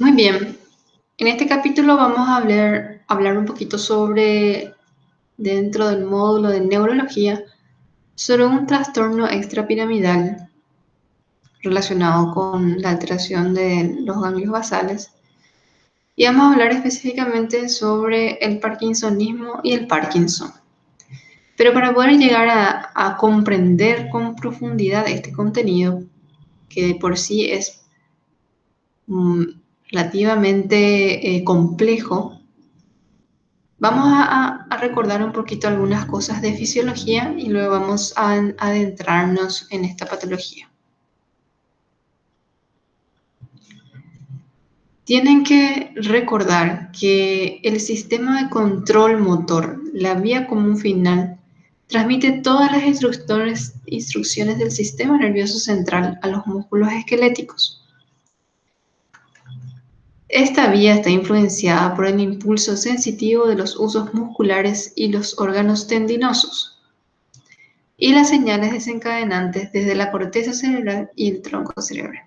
Muy bien. En este capítulo vamos a hablar un poquito sobre, dentro del módulo de neurología, sobre un trastorno extrapiramidal relacionado con la alteración de los ganglios basales. Y vamos a hablar específicamente sobre el parkinsonismo y el Parkinson. Pero para poder llegar a comprender con profundidad este contenido, que de por sí es mm, relativamente complejo, vamos a recordar un poquito algunas cosas de fisiología y luego vamos a adentrarnos en esta patología. Tienen que recordar que el sistema de control motor, la vía común final, transmite todas las instrucciones del sistema nervioso central a los músculos esqueléticos. Esta vía está influenciada por el impulso sensitivo de los usos musculares y los órganos tendinosos, y las señales desencadenantes desde la corteza cerebral y el tronco cerebral.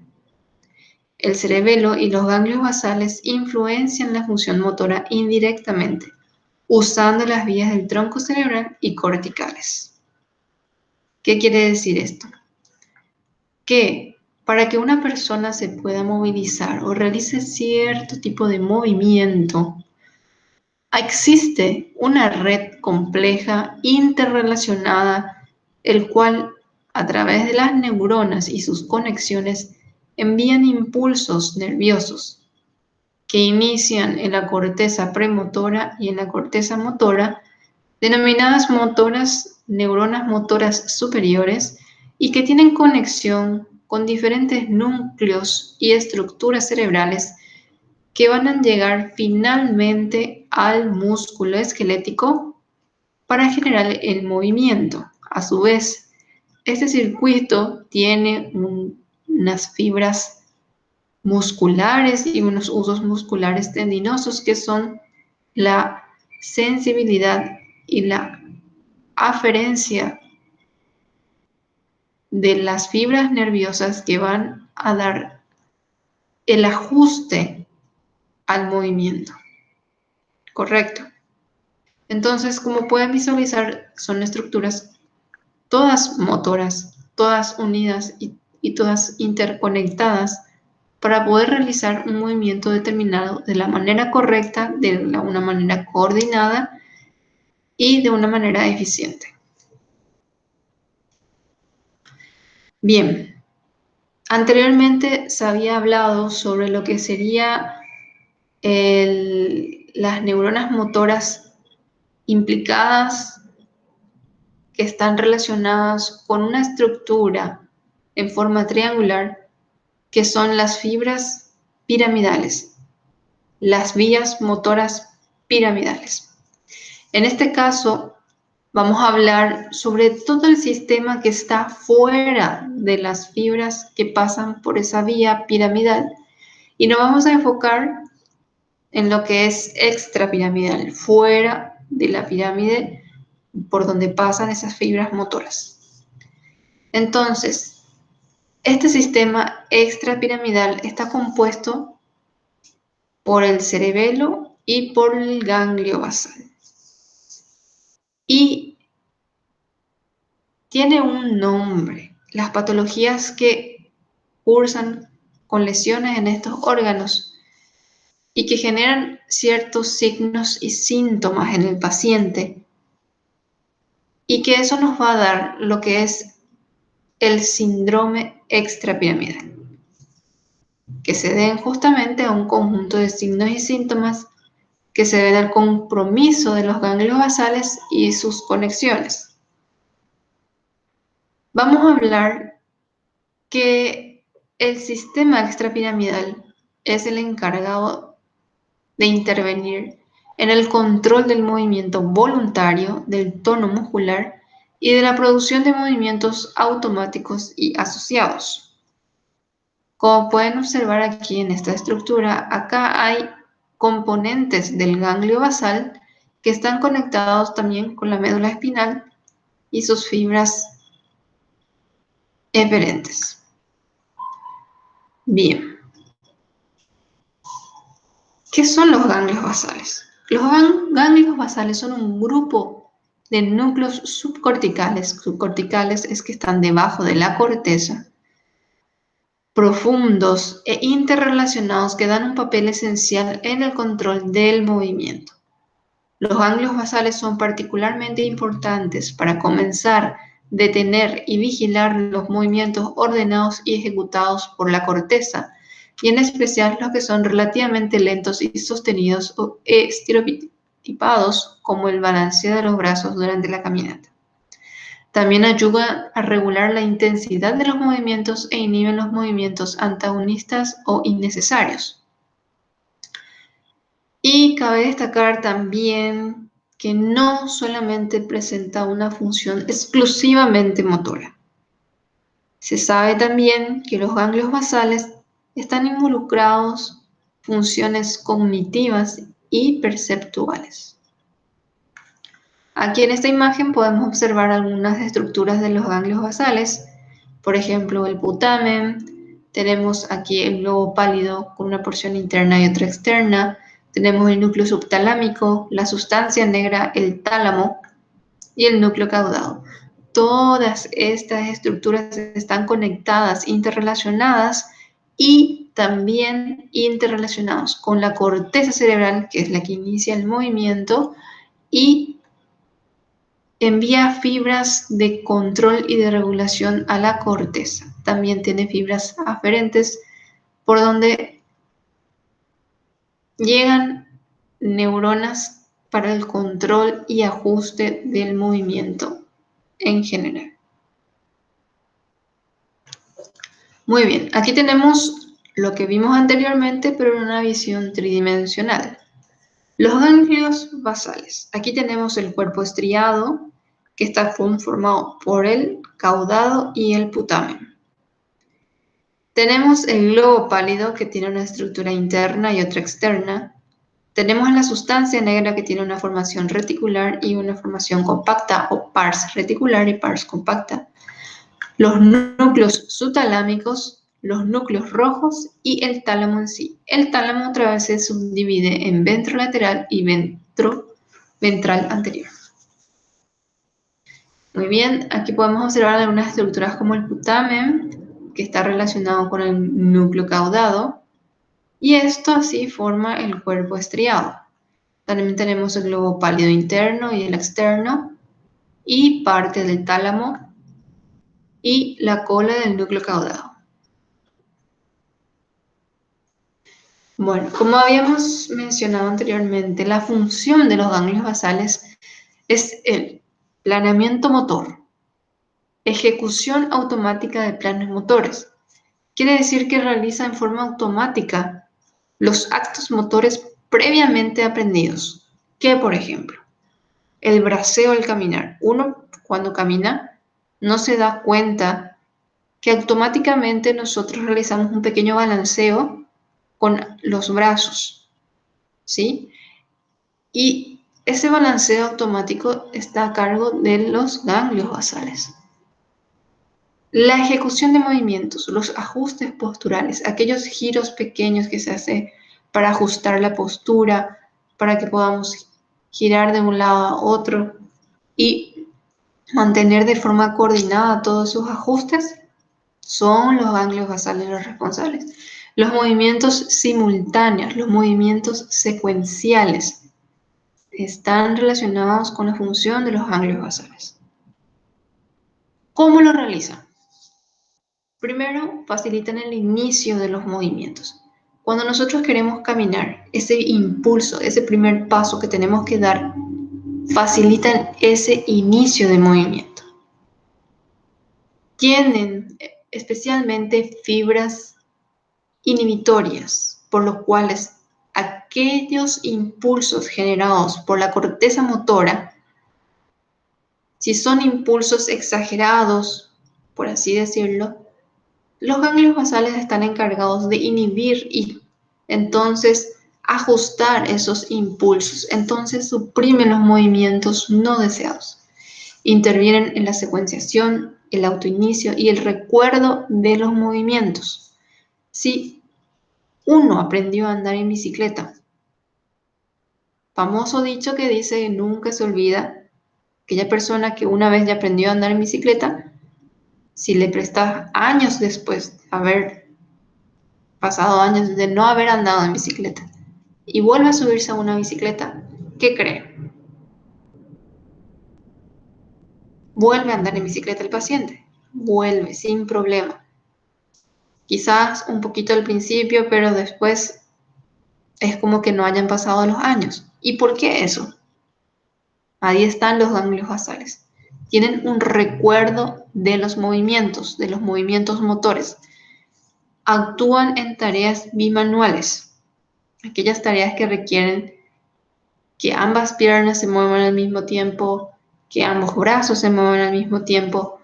El cerebelo y los ganglios basales influencian la función motora indirectamente, usando las vías del tronco cerebral y corticales. ¿Qué quiere decir esto? Que para que una persona se pueda movilizar o realice cierto tipo de movimiento, existe una red compleja, interrelacionada, el cual, a través de las neuronas y sus conexiones, envían impulsos nerviosos que inician en la corteza premotora y en la corteza motora, denominadas neuronas motoras superiores, y que tienen conexión con diferentes núcleos y estructuras cerebrales que van a llegar finalmente al músculo esquelético para generar el movimiento. A su vez, este circuito tiene unas fibras musculares y unos usos musculares tendinosos que son la sensibilidad y la aferencia de las fibras nerviosas que van a dar el ajuste al movimiento. Correcto. Entonces, como pueden visualizar, son estructuras todas motoras, todas unidas y todas interconectadas para poder realizar un movimiento determinado de la manera correcta, una manera coordinada y de una manera eficiente. Bien, anteriormente se había hablado sobre lo que sería las neuronas motoras implicadas que están relacionadas con una estructura en forma triangular, que son las fibras piramidales, las vías motoras piramidales. En este caso, vamos a hablar sobre todo el sistema que está fuera de las fibras que pasan por esa vía piramidal, y nos vamos a enfocar en lo que es extrapiramidal, fuera de la pirámide por donde pasan esas fibras motoras. Entonces, este sistema extrapiramidal está compuesto por el cerebelo y por el ganglio basal. Y tiene un nombre. Las patologías que cursan con lesiones en estos órganos y que generan ciertos signos y síntomas en el paciente, y que eso nos va a dar lo que es el síndrome extrapiramidal, que se den justamente a un conjunto de signos y síntomas que se deben al compromiso de los ganglios basales y sus conexiones. Vamos a hablar que el sistema extrapiramidal es el encargado de intervenir en el control del movimiento voluntario, del tono muscular y de la producción de movimientos automáticos y asociados. Como pueden observar aquí en esta estructura, acá hay componentes del ganglio basal que están conectados también con la médula espinal y sus fibras eferentes. Bien. ¿Qué son los ganglios basales? Los ganglios basales son un grupo de núcleos subcorticales. Subcorticales es que están debajo de la corteza, profundos e interrelacionados que dan un papel esencial en el control del movimiento. Los ganglios basales son particularmente importantes para comenzar, detener y vigilar los movimientos ordenados y ejecutados por la corteza, y en especial los que son relativamente lentos y sostenidos o estereotipados, como el balanceo de los brazos durante la caminata. También ayuda a regular la intensidad de los movimientos e inhiben los movimientos antagonistas o innecesarios. Y cabe destacar también que no solamente presenta una función exclusivamente motora. Se sabe también que los ganglios basales están involucrados en funciones cognitivas y perceptuales. Aquí en esta imagen podemos observar algunas estructuras de los ganglios basales, por ejemplo el putamen, tenemos aquí el globo pálido con una porción interna y otra externa, tenemos el núcleo subtalámico, la sustancia negra, el tálamo y el núcleo caudado. Todas estas estructuras están conectadas, interrelacionadas y también interrelacionados con la corteza cerebral, que es la que inicia el movimiento y envía fibras de control y de regulación a la corteza. También tiene fibras aferentes por donde llegan neuronas para el control y ajuste del movimiento en general. Muy bien, aquí tenemos lo que vimos anteriormente, pero en una visión tridimensional. Los ganglios basales. Aquí tenemos el cuerpo estriado, que está conformado por el caudado y el putamen. Tenemos el globo pálido, que tiene una estructura interna y otra externa. Tenemos la sustancia negra, que tiene una formación reticular y una formación compacta, o pars reticular y pars compacta. Los núcleos subtalámicos, los núcleos rojos y el tálamo en sí. El tálamo otra vez se subdivide en ventrolateral y ventral anterior. Muy bien, aquí podemos observar algunas estructuras como el putamen, que está relacionado con el núcleo caudado, y esto así forma el cuerpo estriado. También tenemos el globo pálido interno y el externo, y parte del tálamo y la cola del núcleo caudado. Bueno, como habíamos mencionado anteriormente, la función de los ganglios basales es el planeamiento motor, ejecución automática de planes motores. Quiere decir que realiza en forma automática los actos motores previamente aprendidos, que por ejemplo, el braceo al caminar. Uno cuando camina no se da cuenta que automáticamente nosotros realizamos un pequeño balanceo con los brazos, ¿sí? Y ese balanceo automático está a cargo de los ganglios basales. La ejecución de movimientos, los ajustes posturales, aquellos giros pequeños que se hace para ajustar la postura, para que podamos girar de un lado a otro y mantener de forma coordinada todos esos ajustes, son los ganglios basales los responsables. Los movimientos simultáneos, los movimientos secuenciales, están relacionados con la función de los ganglios basales. ¿Cómo lo realizan? Primero, facilitan el inicio de los movimientos. Cuando nosotros queremos caminar, ese impulso, ese primer paso que tenemos que dar, facilitan ese inicio de movimiento. Tienen especialmente fibras inhibitorias, por lo cuales aquellos impulsos generados por la corteza motora, si son impulsos exagerados, por así decirlo, los ganglios basales están encargados de inhibir y entonces ajustar esos impulsos. Entonces suprimen los movimientos no deseados. Intervienen en la secuenciación, el autoinicio y el recuerdo de los movimientos. Si uno aprendió a andar en bicicleta Famoso dicho que dice que nunca se olvida. Aquella persona que una vez ya aprendió a andar en bicicleta, si le prestas años después de haber pasado años de no haber andado en bicicleta y vuelve a subirse a una bicicleta, ¿qué cree? Vuelve a andar en bicicleta el paciente, vuelve sin problema. Quizás un poquito al principio, pero después es como que no hayan pasado los años. ¿Y por qué eso? Ahí están los ganglios basales. Tienen un recuerdo de los movimientos motores. Actúan en tareas bimanuales, aquellas tareas que requieren que ambas piernas se muevan al mismo tiempo, que ambos brazos se muevan al mismo tiempo.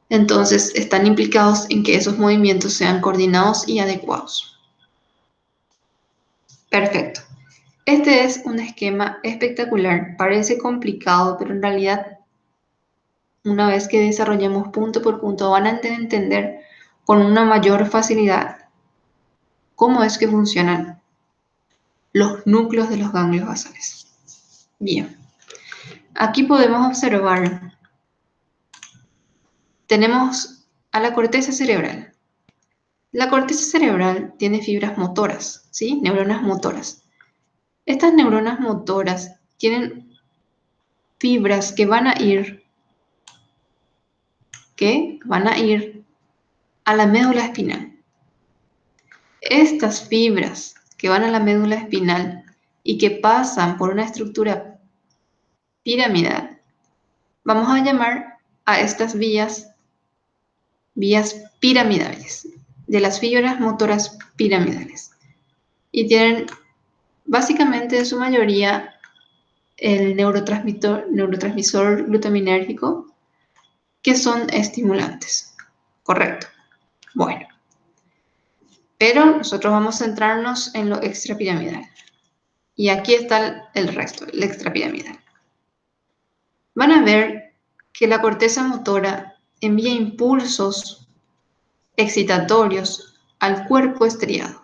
Entonces están implicados en que esos movimientos sean coordinados y adecuados. Perfecto. Este es un esquema espectacular. Parece complicado, pero en realidad, una vez que desarrollemos punto por punto, van a entender con una mayor facilidad cómo es que funcionan los núcleos de los ganglios basales. Bien, aquí podemos observar, tenemos a la corteza cerebral. La corteza cerebral tiene fibras motoras, ¿sí? Neuronas motoras. Estas neuronas motoras tienen fibras que van a ir a la médula espinal. Estas fibras que van a la médula espinal y que pasan por una estructura piramidal, vamos a llamar a estas vías piramidales, de las fibras motoras piramidales. Y tienen básicamente en su mayoría el neurotransmisor glutaminérgico, que son estimulantes. Correcto. Bueno, pero nosotros vamos a centrarnos en lo extrapiramidal. Y aquí está el resto, el extrapiramidal. Van a ver que la corteza motora envía impulsos excitatorios al cuerpo estriado.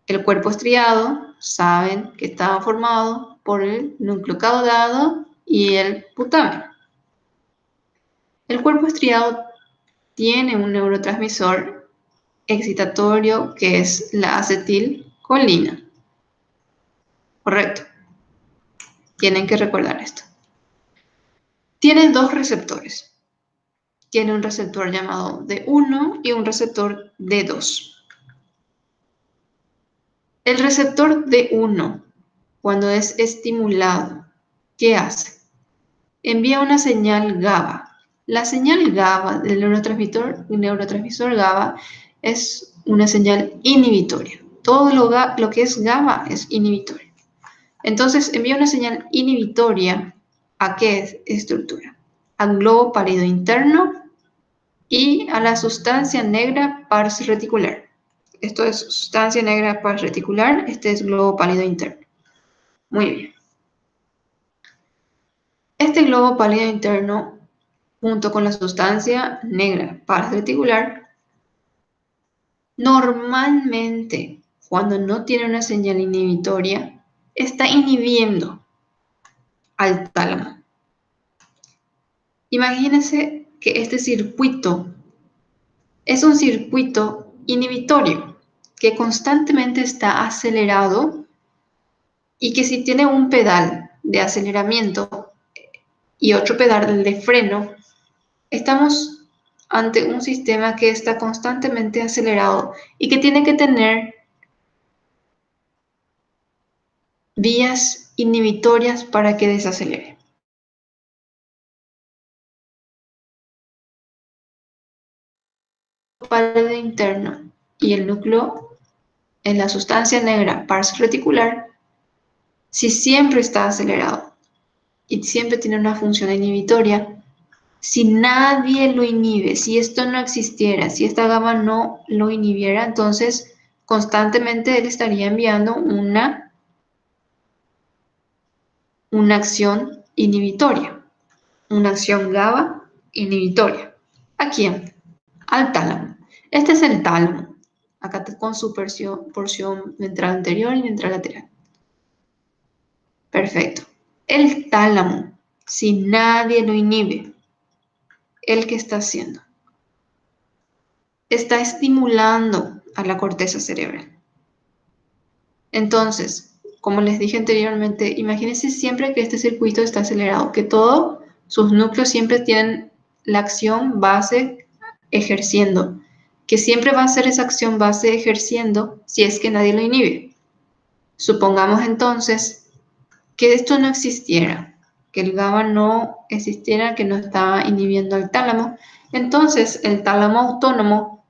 El cuerpo estriado, saben que está formado por el núcleo caudado y el putamen. El cuerpo estriado tiene un neurotransmisor excitatorio que es la acetilcolina. Correcto. Tienen que recordar esto. Tiene dos receptores. Tiene un receptor llamado D1 y un receptor D2. El receptor D1, cuando es estimulado, ¿qué hace? Envía una señal GABA. La señal GABA del neurotransmisor GABA es una señal inhibitoria. Todo lo que es GABA es inhibitorio. Entonces envía una señal inhibitoria ¿a qué estructura? Al globo pálido interno y a la sustancia negra pars reticular. Esto es sustancia negra pars reticular, este es globo pálido interno. Muy bien. Este globo pálido interno, junto con la sustancia negra pars reticular, normalmente, cuando no tiene una señal inhibitoria, está inhibiendo al tálamo. Imagínense que este circuito es un circuito inhibitorio que constantemente está acelerado y que si tiene un pedal de aceleramiento y otro pedal de freno, estamos ante un sistema que está constantemente acelerado y que tiene que tener vías inhibitorias para que desacelere. El pálido interno y el núcleo en la sustancia negra pars reticular, si siempre está acelerado y siempre tiene una función inhibitoria, si nadie lo inhibe, si esto no existiera, si esta GABA no lo inhibiera, entonces constantemente él estaría enviando una acción inhibitoria, una acción GABA inhibitoria. ¿A quién? Al tálamo. Este es el tálamo, acá con su porción ventral anterior y ventral lateral. Perfecto. El tálamo, si nadie lo inhibe, ¿el qué está haciendo? Está estimulando a la corteza cerebral. Entonces, como les dije anteriormente, imagínense siempre que este circuito está acelerado, que todos sus núcleos siempre tienen la acción base ejerciendo, que siempre va a ser esa acción base ejerciendo si es que nadie lo inhibe. Supongamos entonces que esto no existiera, que el GABA no existiera, que no estaba inhibiendo al tálamo. Entonces, el tálamo autónomo,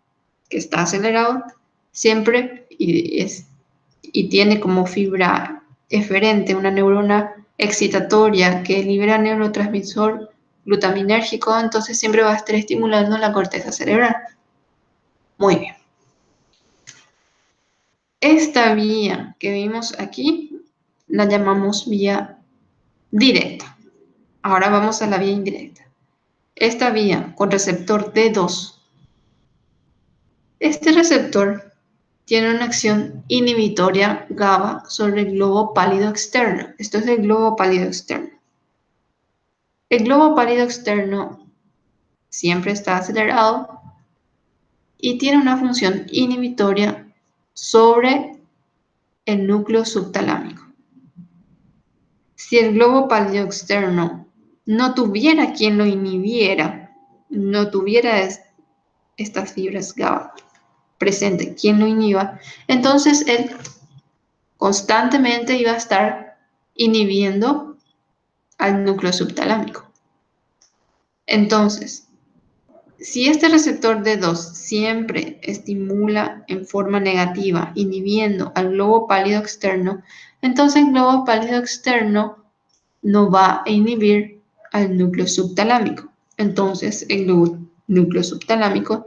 que está acelerado, siempre y tiene como fibra eferente una neurona excitatoria que libera neurotransmisor glutaminérgico, entonces siempre va a estar estimulando la corteza cerebral. Muy bien. Esta vía que vimos aquí la llamamos vía directa. Ahora vamos a la vía indirecta. Esta vía con receptor D2. Este receptor tiene una acción inhibitoria GABA sobre el globo pálido externo. Esto es el globo pálido externo. El globo pálido externo siempre está acelerado y tiene una función inhibitoria sobre el núcleo subtalámico. Si el globo pálido externo no tuviera quien lo inhibiera, no tuviera estas fibras GABA presente, quien lo inhiba, entonces él constantemente iba a estar inhibiendo al núcleo subtalámico. Entonces, si este receptor D2 siempre estimula en forma negativa, inhibiendo al globo pálido externo, entonces el globo pálido externo no va a inhibir al núcleo subtalámico. Entonces el núcleo subtalámico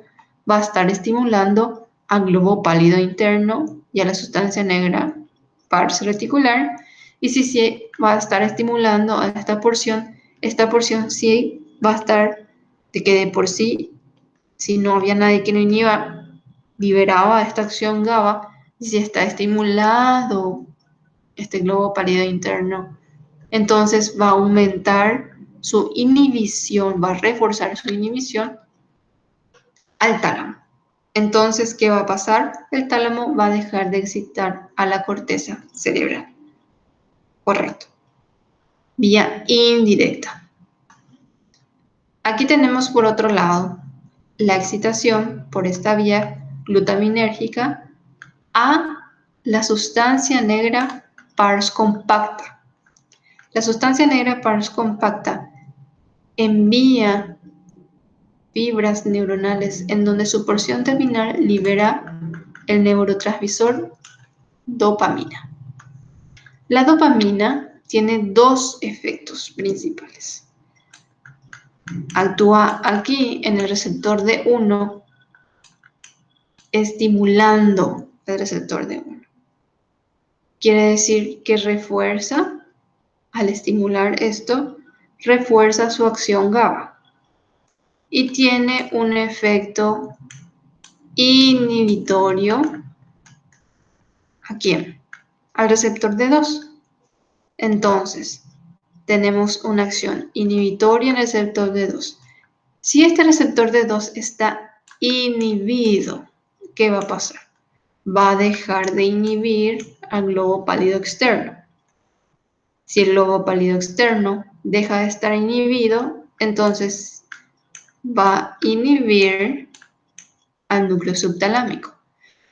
va a estar estimulando al globo pálido interno y a la sustancia negra pars reticular, y si va a estar estimulando a esta porción sí va a estar de que de por sí, si no había nadie que lo inhiba, liberaba esta acción GABA, y si está estimulado este globo pálido interno, entonces va a aumentar su inhibición, va a reforzar su inhibición al tálamo. Entonces, ¿qué va a pasar? El tálamo va a dejar de excitar a la corteza cerebral. Correcto. Vía indirecta. Aquí tenemos por otro lado la excitación por esta vía glutaminérgica a la sustancia negra pars compacta. La sustancia negra pars compacta envía fibras neuronales en donde su porción terminal libera el neurotransmisor dopamina. La dopamina tiene dos efectos principales. Actúa aquí en el receptor D1, estimulando el receptor D1. Quiere decir que refuerza, al estimular esto, refuerza su acción GABA y tiene un efecto inhibitorio. ¿A quién? Al receptor D2. Entonces, tenemos una acción inhibitoria en el receptor D2. Si este receptor D2 está inhibido, ¿qué va a pasar? Va a dejar de inhibir al globo pálido externo. Si el globo pálido externo deja de estar inhibido, entonces va a inhibir al núcleo subtalámico.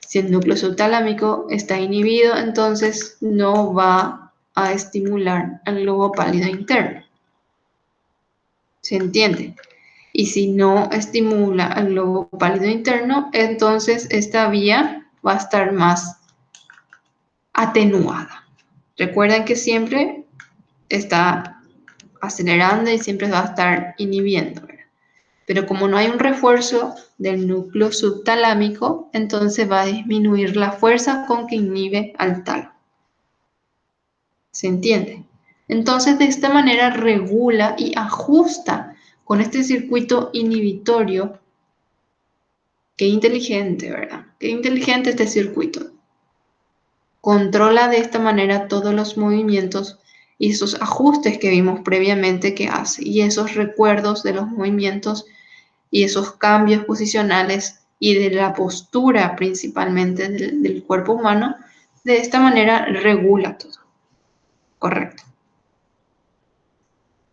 Si el núcleo subtalámico está inhibido, entonces no va a estimular al globo pálido interno. ¿Se entiende? Y si no estimula al globo pálido interno, entonces esta vía va a estar más atenuada. Recuerden que siempre está acelerando y siempre va a estar inhibiendo, ¿verdad? Pero como no hay un refuerzo del núcleo subtalámico, entonces va a disminuir la fuerza con que inhibe al tálamo. ¿Se entiende? Entonces de esta manera regula y ajusta con este circuito inhibitorio. Qué inteligente, ¿verdad? Qué inteligente este circuito. Controla de esta manera todos los movimientos y esos ajustes que vimos previamente que hace, y esos recuerdos de los movimientos y esos cambios posicionales y de la postura principalmente del cuerpo humano. De esta manera regula todo. Correcto.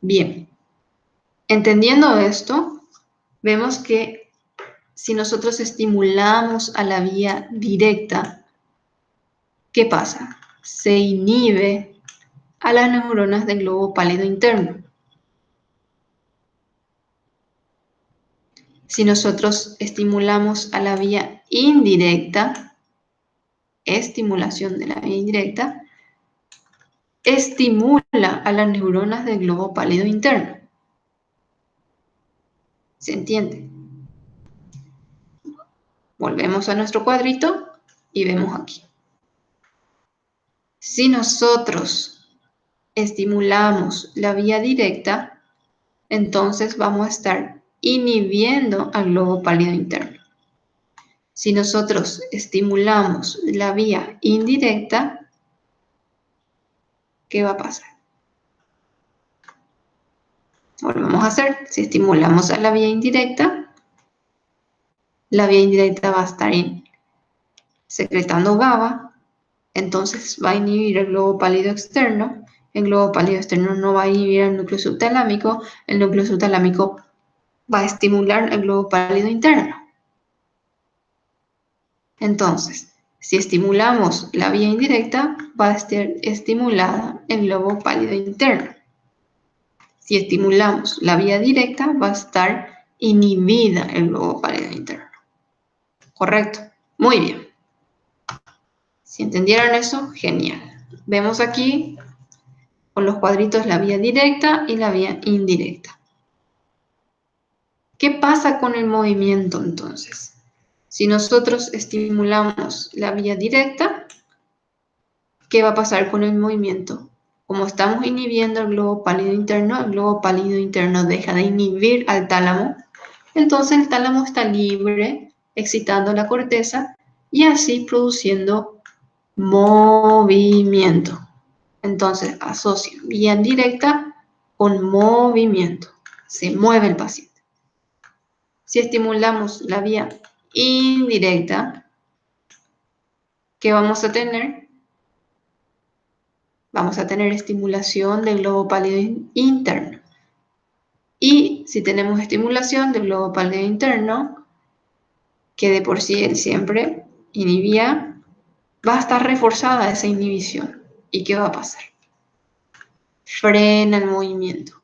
Bien. Entendiendo esto, vemos que si nosotros estimulamos a la vía directa, ¿qué pasa? Se inhibe a las neuronas del globo pálido interno. Si nosotros estimulamos a la vía indirecta, estimulación de la vía indirecta, estimula a las neuronas del globo pálido interno. ¿Se entiende? Volvemos a nuestro cuadrito y vemos aquí. Si nosotros estimulamos la vía directa, entonces vamos a estar inhibiendo al globo pálido interno. Si nosotros estimulamos la vía indirecta, ¿qué va a pasar? Volvemos a hacer. Si estimulamos a la vía indirecta va a estar secretando GABA, entonces va a inhibir el globo pálido externo. El globo pálido externo no va a inhibir el núcleo subtalámico. El núcleo subtalámico va a estimular el globo pálido interno. Entonces, si estimulamos la vía indirecta, va a estar estimulada el globo pálido interno. Si estimulamos la vía directa, va a estar inhibida el globo pálido interno. ¿Correcto? Muy bien. Si entendieron eso, genial. Vemos aquí con los cuadritos la vía directa y la vía indirecta. ¿Qué pasa con el movimiento entonces? Si nosotros estimulamos la vía directa, ¿qué va a pasar con el movimiento? Como estamos inhibiendo el globo pálido interno deja de inhibir al tálamo, entonces el tálamo está libre, excitando la corteza y así produciendo movimiento. Entonces asocia vía directa con movimiento. Se mueve el paciente. Si estimulamos la vía indirecta, ¿qué vamos a tener? Vamos a tener estimulación del globo pálido interno. Y si tenemos estimulación del globo pálido interno, que de por sí él siempre inhibía, va a estar reforzada esa inhibición. ¿Y qué va a pasar? Frena el movimiento,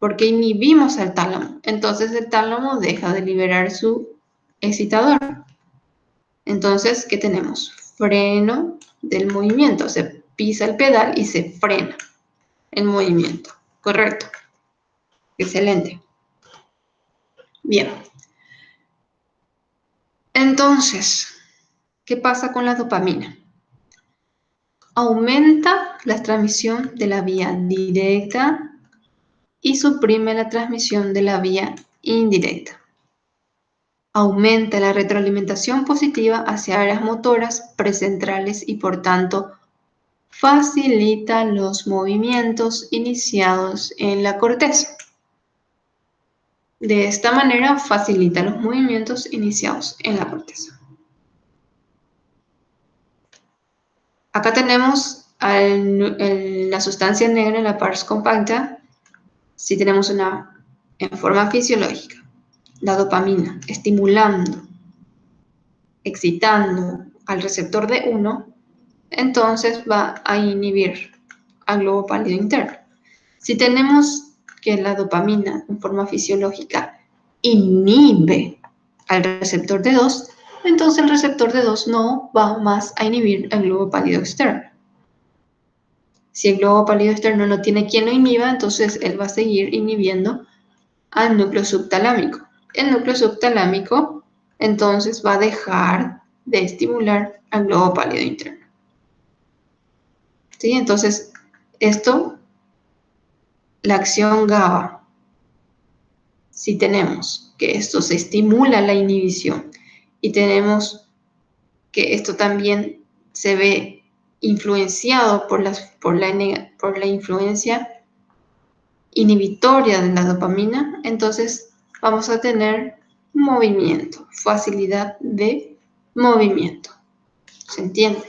porque inhibimos al tálamo. Entonces el tálamo deja de liberar su excitador. Entonces, ¿qué tenemos? Freno del movimiento. Se pisa el pedal y se frena el movimiento. Correcto. Excelente. Bien. Entonces, ¿qué pasa con la dopamina? Aumenta la transmisión de la vía directa y suprime la transmisión de la vía indirecta. Aumenta la retroalimentación positiva hacia áreas motoras precentrales y por tanto facilita los movimientos iniciados en la corteza. De esta manera facilita los movimientos iniciados en la corteza. Acá tenemos la sustancia negra, la pars compacta, si tenemos en forma fisiológica, la dopamina, estimulando, excitando al receptor D1, entonces va a inhibir al globo pálido interno. Si tenemos que la dopamina en forma fisiológica inhibe al receptor D2, entonces el receptor D2 no va más a inhibir el globo pálido externo. Si el globo pálido externo no tiene quien lo inhiba, entonces él va a seguir inhibiendo al núcleo subtalámico. El núcleo subtalámico entonces va a dejar de estimular al globo pálido interno. ¿Sí? Entonces, la acción GABA, si tenemos que esto se estimula la inhibición y tenemos que esto también se ve influenciado por la influencia inhibitoria de la dopamina, entonces vamos a tener movimiento, facilidad de movimiento. ¿Se entiende?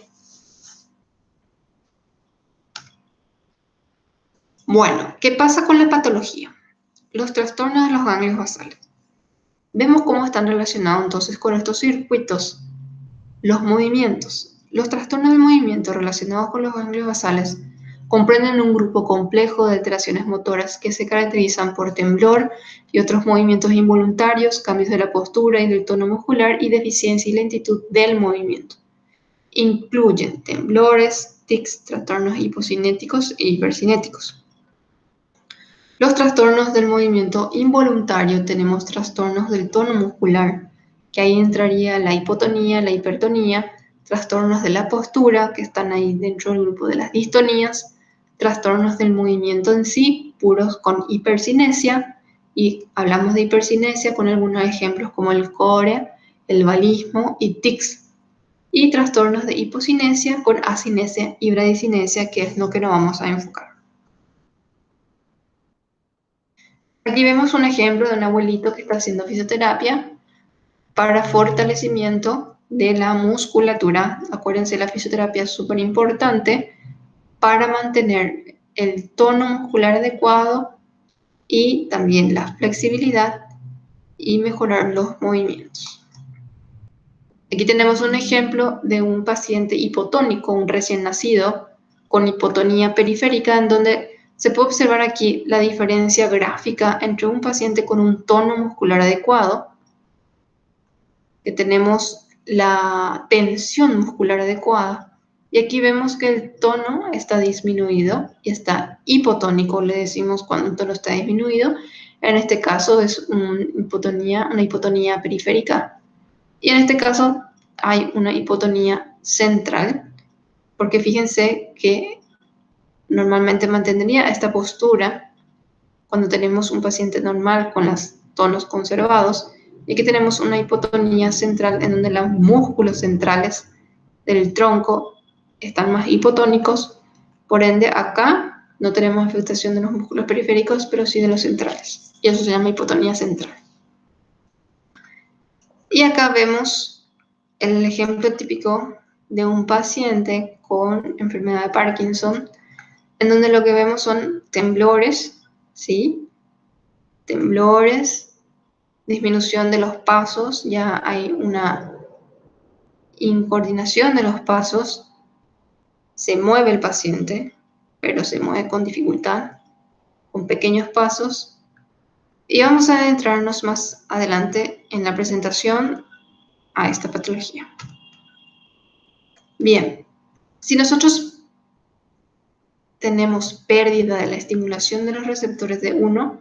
Bueno, ¿qué pasa con la patología? Los trastornos de los ganglios basales. Vemos cómo están relacionados entonces con estos circuitos los movimientos. Los trastornos del movimiento relacionados con los ganglios basales comprenden un grupo complejo de alteraciones motoras que se caracterizan por temblor y otros movimientos involuntarios, cambios de la postura y del tono muscular y deficiencia y lentitud del movimiento. Incluyen temblores, tics, trastornos hipocinéticos e hipercinéticos. Los trastornos del movimiento involuntario tenemos trastornos del tono muscular, que ahí entraría la hipotonía, la hipertonía, trastornos de la postura, que están ahí dentro del grupo de las distonías, trastornos del movimiento en sí, puros con hipercinesia, y hablamos de hipercinesia con algunos ejemplos como el core, el valismo y tics, y trastornos de hipocinesia con acinesia y bradicinesia, que es lo que nos vamos a enfocar. Aquí vemos un ejemplo de un abuelito que está haciendo fisioterapia para fortalecimiento de la musculatura. Acuérdense, la fisioterapia es súper importante para mantener el tono muscular adecuado y también la flexibilidad y mejorar los movimientos. Aquí tenemos un ejemplo de un paciente hipotónico, un recién nacido con hipotonía periférica, en donde se puede observar aquí la diferencia gráfica entre un paciente con un tono muscular adecuado, que tenemos la tensión muscular adecuada, y aquí vemos que el tono está disminuido y está hipotónico, le decimos cuando un tono está disminuido. En este caso es una hipotonía periférica, y en este caso hay una hipotonía central, porque fíjense que normalmente mantendría esta postura cuando tenemos un paciente normal con los tonos conservados, y aquí tenemos una hipotonía central en donde los músculos centrales del tronco están más hipotónicos. Por ende, acá no tenemos afectación de los músculos periféricos, pero sí de los centrales, y eso se llama hipotonía central. Y acá vemos el ejemplo típico de un paciente con enfermedad de Parkinson, en donde lo que vemos son temblores, ¿sí? Temblores, disminución de los pasos, ya hay una incoordinación de los pasos, se mueve el paciente, pero se mueve con dificultad, con pequeños pasos, y vamos a adentrarnos más adelante en la presentación a esta patología. Bien, si nosotros tenemos pérdida de la estimulación de los receptores de 1,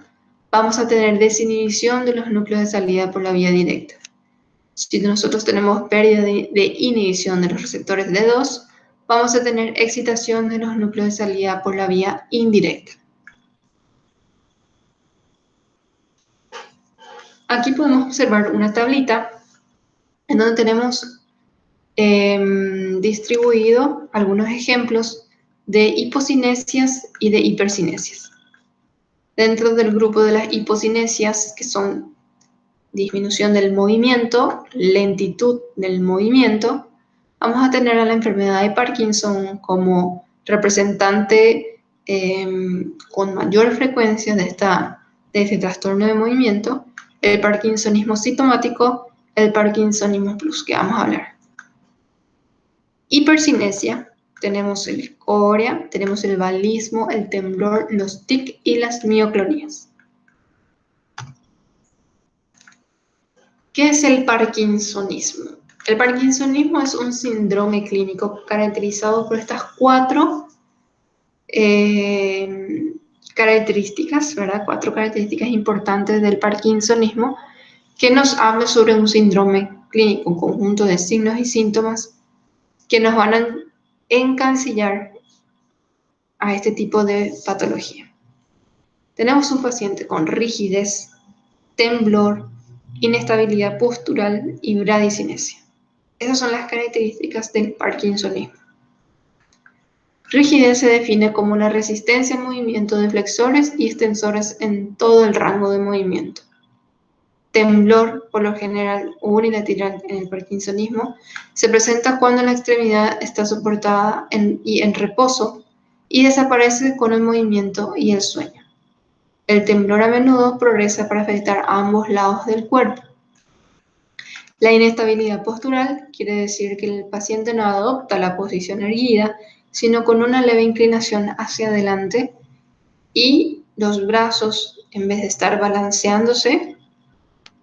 vamos a tener desinhibición de los núcleos de salida por la vía directa. Si nosotros tenemos pérdida de inhibición de los receptores de 2, vamos a tener excitación de los núcleos de salida por la vía indirecta. Aquí podemos observar una tablita en donde tenemos distribuido algunos ejemplos de hipocinesias y de hipercinesias. Dentro del grupo de las hipocinesias, que son disminución del movimiento, lentitud del movimiento, vamos a tener a la enfermedad de Parkinson como representante con mayor frecuencia de este trastorno de movimiento, el parkinsonismo sintomático, el parkinsonismo plus, que vamos a hablar. Hipercinesia, tenemos el escoria, tenemos el valismo, el temblor, los tics y las mioclonías. ¿Qué es el parkinsonismo? El parkinsonismo es un síndrome clínico caracterizado por estas 4 características, ¿verdad? 4 características importantes del parkinsonismo que nos habla sobre un síndrome clínico, un conjunto de signos y síntomas que nos van a encasillar a este tipo de patología. Tenemos un paciente con rigidez, temblor, inestabilidad postural y bradicinesia. Esas son las características del parkinsonismo. Rigidez se define como la resistencia al movimiento de flexores y extensores en todo el rango de movimiento. Temblor, por lo general unilateral en el parkinsonismo, se presenta cuando la extremidad está soportada en reposo y desaparece con el movimiento y el sueño. El temblor a menudo progresa para afectar a ambos lados del cuerpo. La inestabilidad postural quiere decir que el paciente no adopta la posición erguida, sino con una leve inclinación hacia adelante y los brazos, en vez de estar balanceándose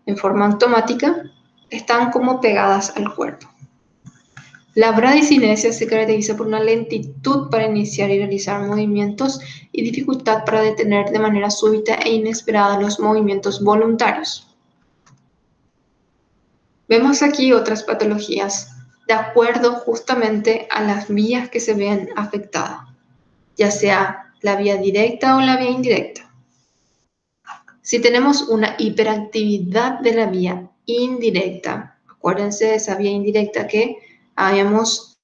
en forma automática, están como pegadas al cuerpo. La bradicinesia se caracteriza por una lentitud para iniciar y realizar movimientos y dificultad para detener de manera súbita e inesperada los movimientos voluntarios. Vemos aquí otras patologías de acuerdo justamente a las vías que se ven afectadas, ya sea la vía directa o la vía indirecta. Si tenemos una hiperactividad de la vía indirecta, acuérdense de esa vía indirecta que habíamos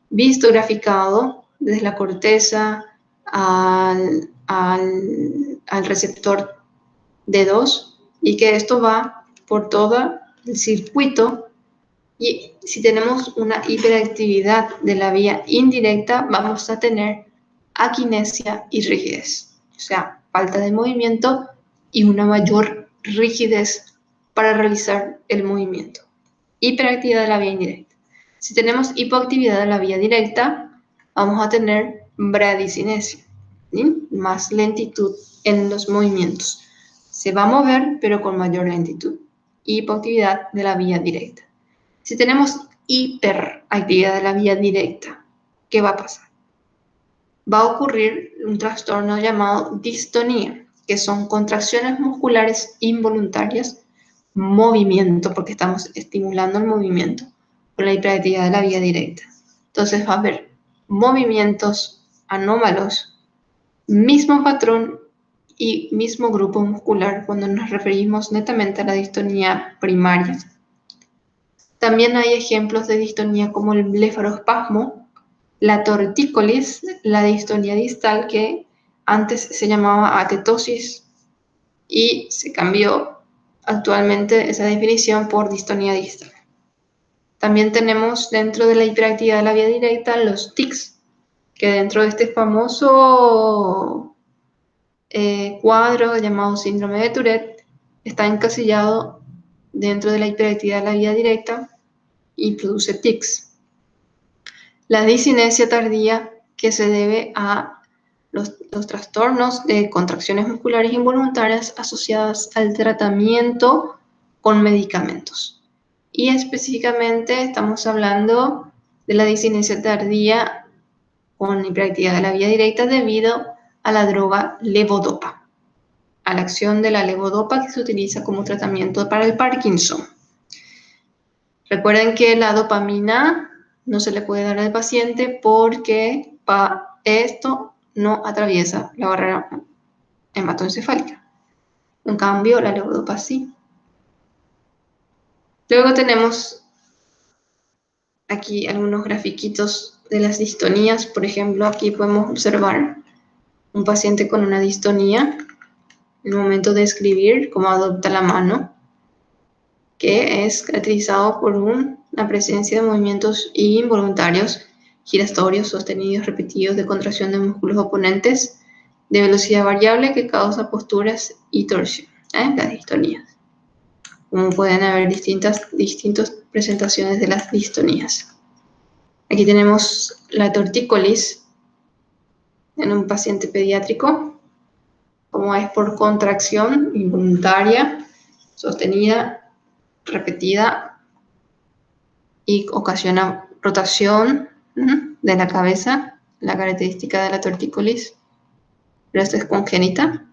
visto graficado desde la corteza al receptor D2 y que esto va por todo el circuito. Y si tenemos una hiperactividad de la vía indirecta, vamos a tener aquinesia y rigidez, o sea, falta de movimiento y una mayor rigidez para realizar el movimiento. Hiperactividad de la vía indirecta. Si tenemos hipoactividad de la vía directa, vamos a tener bradicinesia, ¿sí? Más lentitud en los movimientos. Se va a mover, pero con mayor lentitud. Hipoactividad de la vía directa. Si tenemos hiperactividad de la vía directa, ¿qué va a pasar? Va a ocurrir un trastorno llamado distonía, que son contracciones musculares involuntarias, movimiento, porque estamos estimulando el movimiento, con la hiperactividad de la vía directa. Entonces va a haber movimientos anómalos, mismo patrón y mismo grupo muscular cuando nos referimos netamente a la distonía primaria. También hay ejemplos de distonía como el blefarospasmo, la tortícolis, la distonía distal que antes se llamaba atetosis y se cambió actualmente esa definición por distonía distal. También tenemos dentro de la hiperactividad de la vía directa los tics, que dentro de este famoso cuadro llamado síndrome de Tourette está encasillado dentro de la hiperactividad de la vía directa y produce tics. La disinesia tardía, que se debe a los trastornos de contracciones musculares involuntarias asociadas al tratamiento con medicamentos. Y específicamente estamos hablando de la disinesia tardía con hiperactividad de la vía directa debido a la droga levodopa, a la acción de la levodopa que se utiliza como tratamiento para el Parkinson. Recuerden que la dopamina no se le puede dar al paciente porque esto no atraviesa la barrera hematoencefálica. En cambio, la levodopa sí. Luego tenemos aquí algunos grafiquitos de las distonías. Por ejemplo, aquí podemos observar un paciente con una distonía en el momento de escribir, cómo adopta la mano, que es caracterizado por una presencia de movimientos involuntarios, giratorios, sostenidos, repetidos, de contracción de músculos oponentes, de velocidad variable que causa posturas y torsión, las distonías. Como pueden haber distintas presentaciones de las distonías. Aquí tenemos la tortícolis en un paciente pediátrico, como es por contracción involuntaria, sostenida, repetida y ocasiona rotación de la cabeza, la característica de la tortícolis, pero esta es congénita.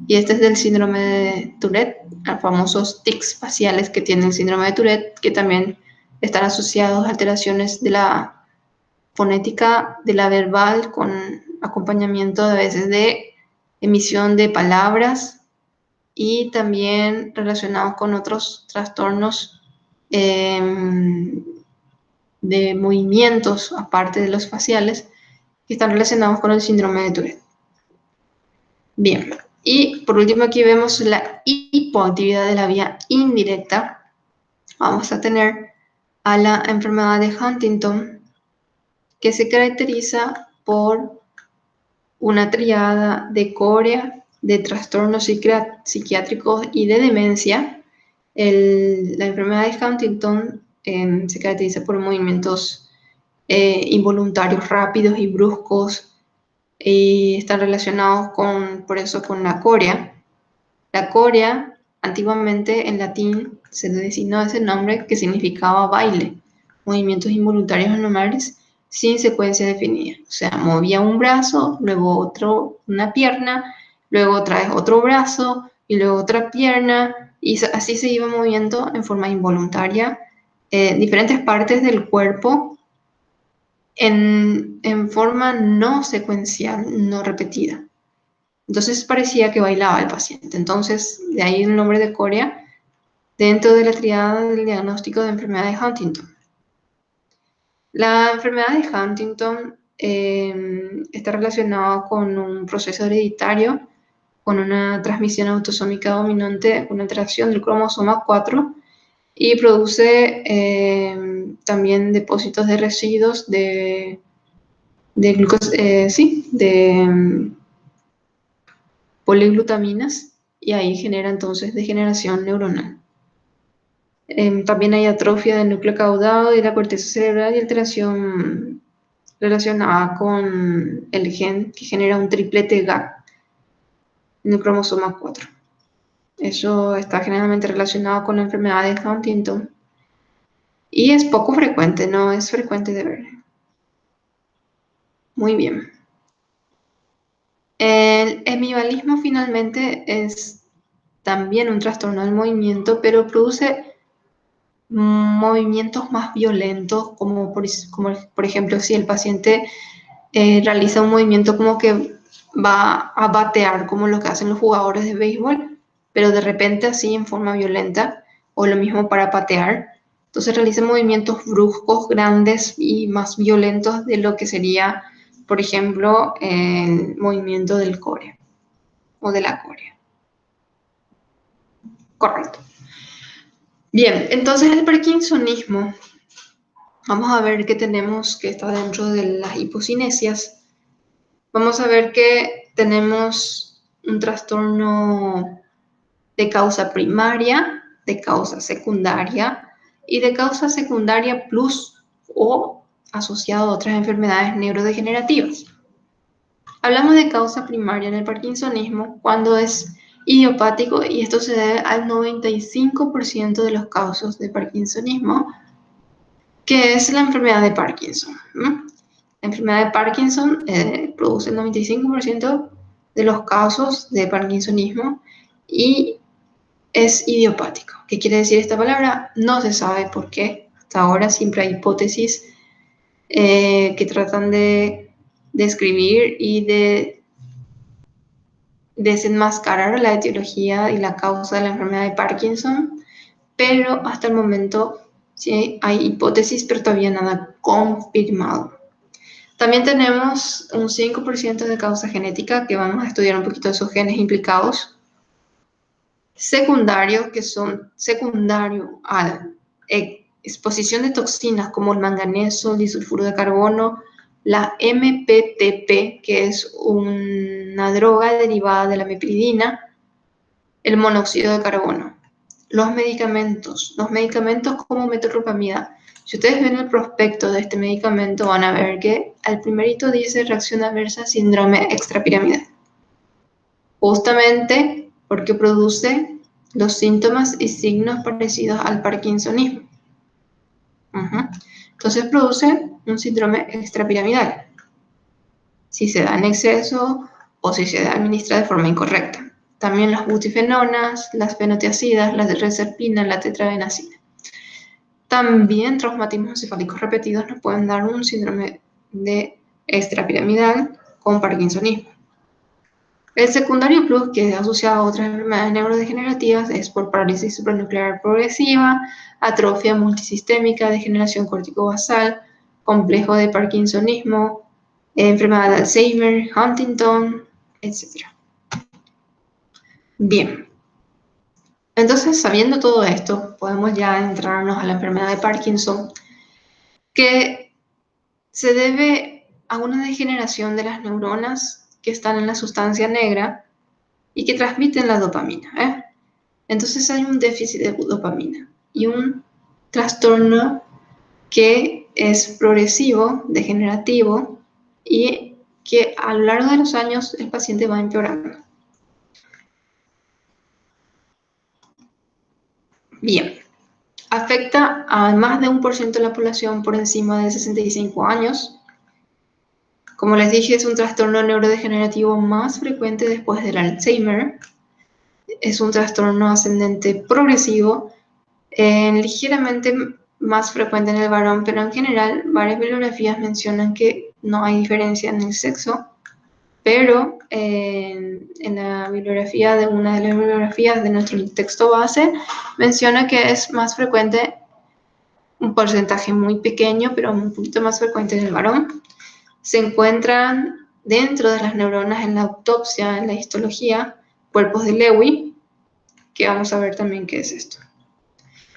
Y este es del síndrome de Tourette, los famosos tics faciales que tiene el síndrome de Tourette, que también están asociados a alteraciones de la fonética de la verbal con acompañamiento a veces de emisión de palabras y también relacionados con otros trastornos de movimientos, aparte de los faciales, que están relacionados con el síndrome de Tourette. Bien, y por último aquí vemos la hipoactividad de la vía indirecta. Vamos a tener a la enfermedad de Huntington, que se caracteriza por una triada de corea, de trastornos psiquiátricos y de demencia. La enfermedad de Huntington se caracteriza por movimientos involuntarios rápidos y bruscos, y están relacionados por eso con la corea. La corea, antiguamente en latín se le designó ese nombre que significaba baile, movimientos involuntarios anomales sin secuencia definida. O sea, movía un brazo, luego otro, una pierna, luego otra vez otro brazo y luego otra pierna, y así se iba moviendo en forma involuntaria diferentes partes del cuerpo en forma no secuencial, no repetida. Entonces parecía que bailaba el paciente. Entonces, de ahí el nombre de corea dentro de la triada del diagnóstico de enfermedad de Huntington. La enfermedad de Huntington está relacionada con un proceso hereditario, con una transmisión autosómica dominante, una alteración del cromosoma 4, y produce también depósitos de residuos de poliglutaminas, y ahí genera entonces degeneración neuronal. También hay atrofia del núcleo caudado y la corteza cerebral y alteración relacionada con el gen que genera un triplete GAP en el cromosoma 4. Eso está generalmente relacionado con la enfermedad de Huntington y es poco frecuente, no es frecuente de ver. Muy bien. El hemivalismo finalmente es también un trastorno del movimiento, pero produce movimientos más violentos, como por ejemplo si el paciente realiza un movimiento como que va a batear, como lo que hacen los jugadores de béisbol, pero de repente así en forma violenta, o lo mismo para patear. Entonces realiza movimientos bruscos, grandes y más violentos de lo que sería, por ejemplo, el movimiento del core o de la corea. Correcto. Bien, entonces el parkinsonismo, vamos a ver qué tenemos que está dentro de las hipocinesias. Vamos a ver que tenemos un trastorno de causa primaria, de causa secundaria y de causa secundaria plus o asociado a otras enfermedades neurodegenerativas. Hablamos de causa primaria en el parkinsonismo cuando es idiopático, y esto se debe al 95% de los casos de parkinsonismo, que es la enfermedad de Parkinson. La enfermedad de Parkinson produce el 95% de los casos de parkinsonismo y es idiopático. ¿Qué quiere decir esta palabra? No se sabe por qué. Hasta ahora siempre hay hipótesis que tratan de describir y de desenmascarar la etiología y la causa de la enfermedad de Parkinson, pero hasta el momento sí hay hipótesis, pero todavía nada confirmado. También tenemos un 5% de causa genética, que vamos a estudiar un poquito esos genes implicados. Secundarios, que son secundarios a la exposición de toxinas como el manganeso, el disulfuro de carbono, la MPTP, que es una droga derivada de la mepridina, el monóxido de carbono. Los medicamentos como metoclopramida. Si ustedes ven el prospecto de este medicamento, van a ver que al primerito dice reacción adversa síndrome extrapiramidal. Justamente porque produce los síntomas y signos parecidos al parkinsonismo. Entonces produce un síndrome extrapiramidal, si se da en exceso o si se da administrada de forma incorrecta. También las butifenonas, las fenotiacidas, las reserpinas, la tetrabenazina. También traumatismos encefálicos repetidos nos pueden dar un síndrome de extrapiramidal con parkinsonismo. El secundario plus, que es asociado a otras enfermedades neurodegenerativas, es por parálisis supranuclear progresiva, atrofia multisistémica, degeneración corticobasal, complejo de parkinsonismo, enfermedad de Alzheimer, Huntington, etc. Bien, entonces sabiendo todo esto, podemos ya entrarnos a la enfermedad de Parkinson, que se debe a una degeneración de las neuronas que están en la sustancia negra y que transmiten la dopamina, ¿eh? Entonces hay un déficit de dopamina y un trastorno que es progresivo, degenerativo y que a lo largo de los años el paciente va empeorando. Bien, afecta a más de 1% de la población por encima de 65 años. Como les dije, es un trastorno neurodegenerativo más frecuente después del Alzheimer. Es un trastorno ascendente progresivo, ligeramente más frecuente en el varón, pero en general varias bibliografías mencionan que no hay diferencia en el sexo, pero en la bibliografía de una de las bibliografías de nuestro texto base menciona que es más frecuente, un porcentaje muy pequeño, pero un poquito más frecuente en el varón. Se encuentran dentro de las neuronas en la autopsia, en la histología, cuerpos de Lewy, que vamos a ver también qué es esto.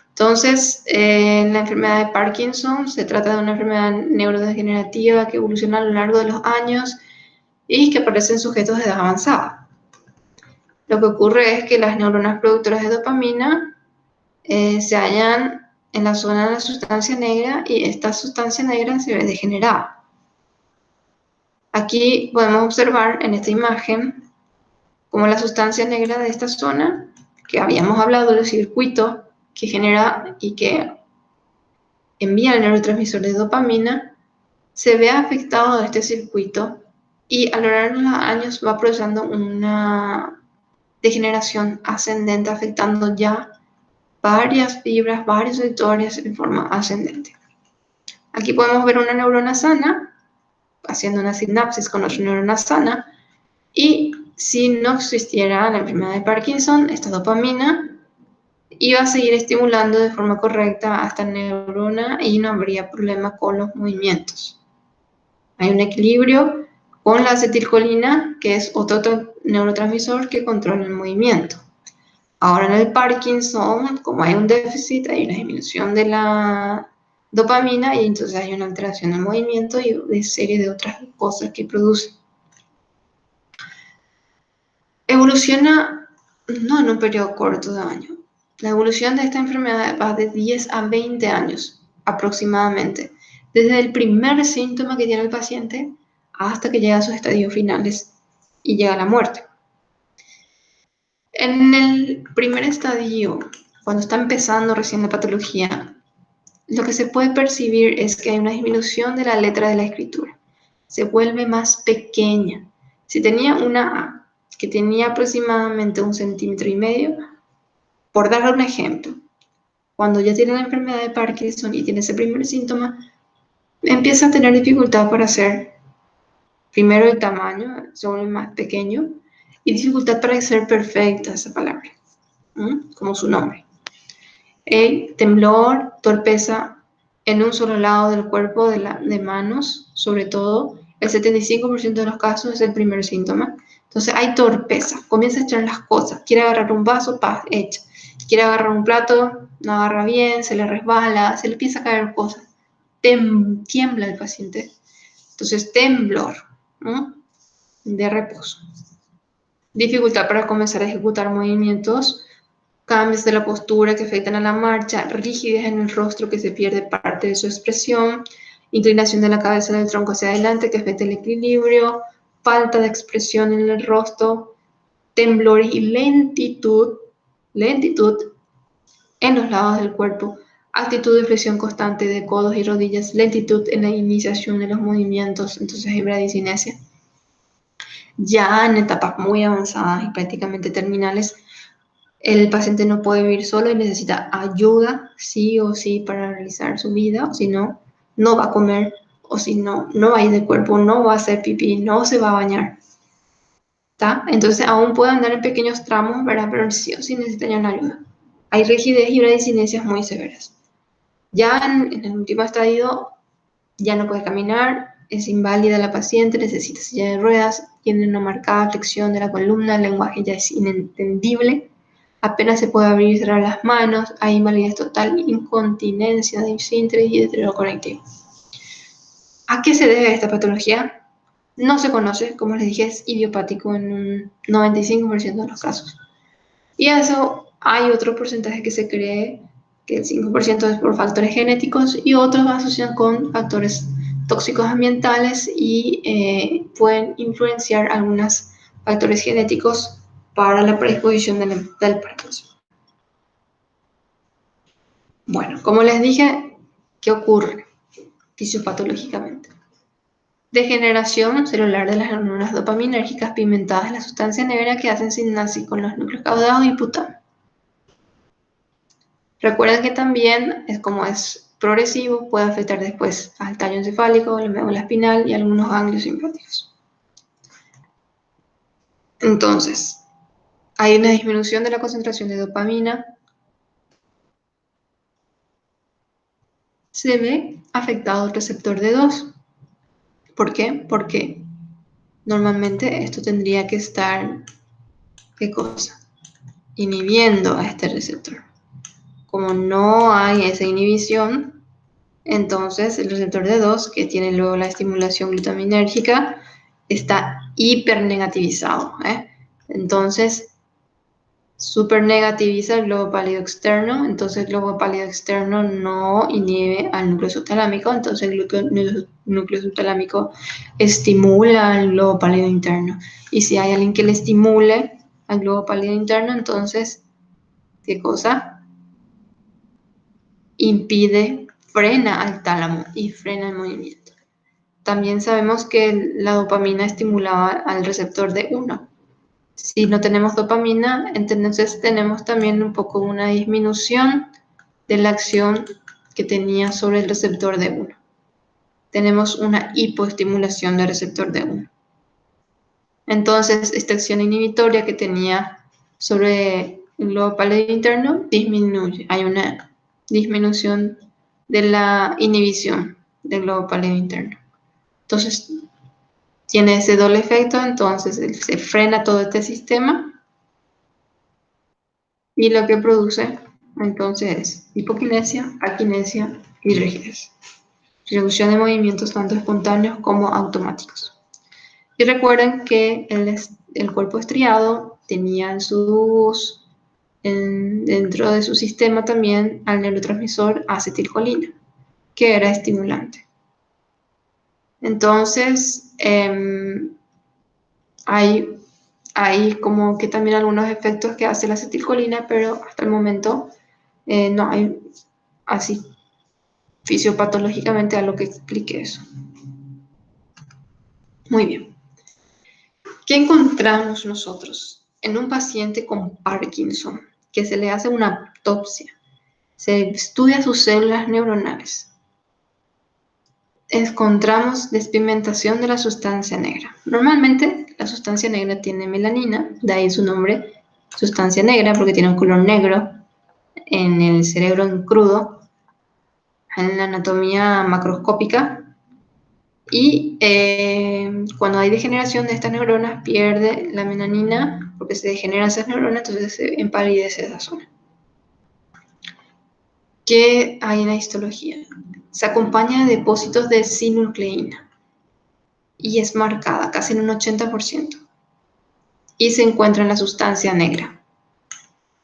Entonces, la enfermedad de Parkinson se trata de una enfermedad neurodegenerativa que evoluciona a lo largo de los años y que aparece en sujetos de edad avanzada. Lo que ocurre es que las neuronas productoras de dopamina se hallan en la zona de la sustancia negra y esta sustancia negra se ve degenerada. Aquí podemos observar en esta imagen cómo la sustancia negra de esta zona, que habíamos hablado del circuito que genera y que envía el neurotransmisor de dopamina, se ve afectado de este circuito y a lo largo de los años va procesando una degeneración ascendente, afectando ya varias fibras, varios sectores en forma ascendente. Aquí podemos ver una neurona sana haciendo una sinapsis con otra neurona sana, y si no existiera la enfermedad de Parkinson, esta dopamina iba a seguir estimulando de forma correcta a esta neurona y no habría problema con los movimientos. Hay un equilibrio con la acetilcolina, que es otro neurotransmisor que controla el movimiento. Ahora en el Parkinson, como hay un déficit, hay una disminución de la dopamina y entonces hay una alteración del movimiento y de serie de otras cosas que produce. Evoluciona no en un periodo corto de años. La evolución de esta enfermedad va de 10 a 20 años aproximadamente, desde el primer síntoma que tiene el paciente hasta que llega a sus estadios finales y llega a la muerte. En el primer estadio, cuando está empezando recién la patología, lo que se puede percibir es que hay una disminución de la letra de la escritura. Se vuelve más pequeña. Si tenía una A que tenía aproximadamente 1,5 centímetros, por darle un ejemplo, cuando ya tiene la enfermedad de Parkinson y tiene ese primer síntoma, empieza a tener dificultad para hacer primero el tamaño, se vuelve más pequeño, y dificultad para hacer perfecta esa palabra, como su nombre. Temblor, torpeza en un solo lado del cuerpo, de manos, sobre todo. El 75% de los casos es el primer síntoma. Entonces hay torpeza, comienza a echar las cosas. Quiere agarrar un vaso, echa. Quiere agarrar un plato, no agarra bien, se le resbala, se le empieza a caer cosas. Tiembla el paciente. Entonces, temblor, de reposo. Dificultad para comenzar a ejecutar movimientos, cambios de la postura que afectan a la marcha, rigidez en el rostro que se pierde parte de su expresión, inclinación de la cabeza del tronco hacia adelante que afecta el equilibrio, falta de expresión en el rostro, temblores y lentitud en los lados del cuerpo, actitud de flexión constante de codos y rodillas, lentitud en la iniciación de los movimientos, entonces hay bradicinesia. Ya en etapas muy avanzadas y prácticamente terminales, el paciente no puede vivir solo y necesita ayuda sí o sí para realizar su vida, o si no, no va a comer, o si no, no va a ir de cuerpo, no va a hacer pipí, no se va a bañar. ¿Está? Entonces aún puede andar en pequeños tramos, ¿verdad? Pero sí o sí necesitan ayuda. Hay rigidez y bradicinencias muy severas. Ya en el último estadio ya no puede caminar, es inválida la paciente, necesita silla de ruedas, tiene una marcada flexión de la columna, el lenguaje ya es inentendible, apenas se puede abrir y cerrar las manos, hay invalidez total, incontinencia de síntesis y deterioro cognitivo. ¿A qué se debe esta patología? No se conoce, como les dije, es idiopático en un 95% de los casos. Y a eso hay otro porcentaje que se cree que el 5% es por factores genéticos y otros asocian con factores tóxicos ambientales y pueden influenciar algunos factores genéticos para la predisposición del Parkinson. Bueno, como les dije, ¿qué ocurre fisiopatológicamente? Degeneración celular de las neuronas dopaminérgicas pigmentadas en la sustancia negra que hacen sinapsis con los núcleos caudados y hipotálamo. Recuerden que también, como es progresivo, puede afectar después al tallo encefálico, la médula espinal y algunos ganglios simpáticos. Entonces, hay una disminución de la concentración de dopamina. Se ve afectado el receptor D2. ¿Por qué? Porque normalmente esto tendría que estar, ¿qué cosa? Inhibiendo a este receptor. Como no hay esa inhibición, entonces el receptor D2, que tiene luego la estimulación glutaminérgica, está hipernegativizado. Entonces, supernegativiza el globo pálido externo, entonces el globo pálido externo no inhibe al núcleo subtalámico, entonces el núcleo subtalámico estimula al globo pálido interno. Y si hay alguien que le estimule al globo pálido interno, entonces, ¿qué cosa? Frena al tálamo y frena el movimiento. También sabemos que la dopamina estimulaba al receptor D1. Si no tenemos dopamina, entonces tenemos también un poco una disminución de la acción que tenía sobre el receptor D1. Tenemos una hipoestimulación del receptor D1. Entonces, esta acción inhibitoria que tenía sobre el globo pálido interno disminuye. Hay una disminución de la inhibición del globo pálido interno. Entonces, tiene ese doble efecto, entonces se frena todo este sistema y lo que produce entonces es hipoquinesia, akinesia y rigidez. Reducción de movimientos tanto espontáneos como automáticos. Y recuerden que el cuerpo estriado tenía dentro de su sistema también al neurotransmisor acetilcolina, que era estimulante. Entonces, hay como que también algunos efectos que hace la acetilcolina, pero hasta el momento no hay así fisiopatológicamente algo que explique eso. Muy bien. ¿Qué encontramos nosotros en un paciente con Parkinson? Que se le hace una autopsia, se estudia sus células neuronales. Encontramos despigmentación de la sustancia negra. Normalmente la sustancia negra tiene melanina, de ahí su nombre, sustancia negra, porque tiene un color negro en el cerebro en crudo, en la anatomía macroscópica. Y cuando hay degeneración de estas neuronas, pierde la melanina porque se degeneran esas neuronas, entonces se empalidece esa zona. ¿Qué hay en la histología? Se acompaña de depósitos de sinucleína y es marcada casi en un 80%. Y se encuentra en la sustancia negra.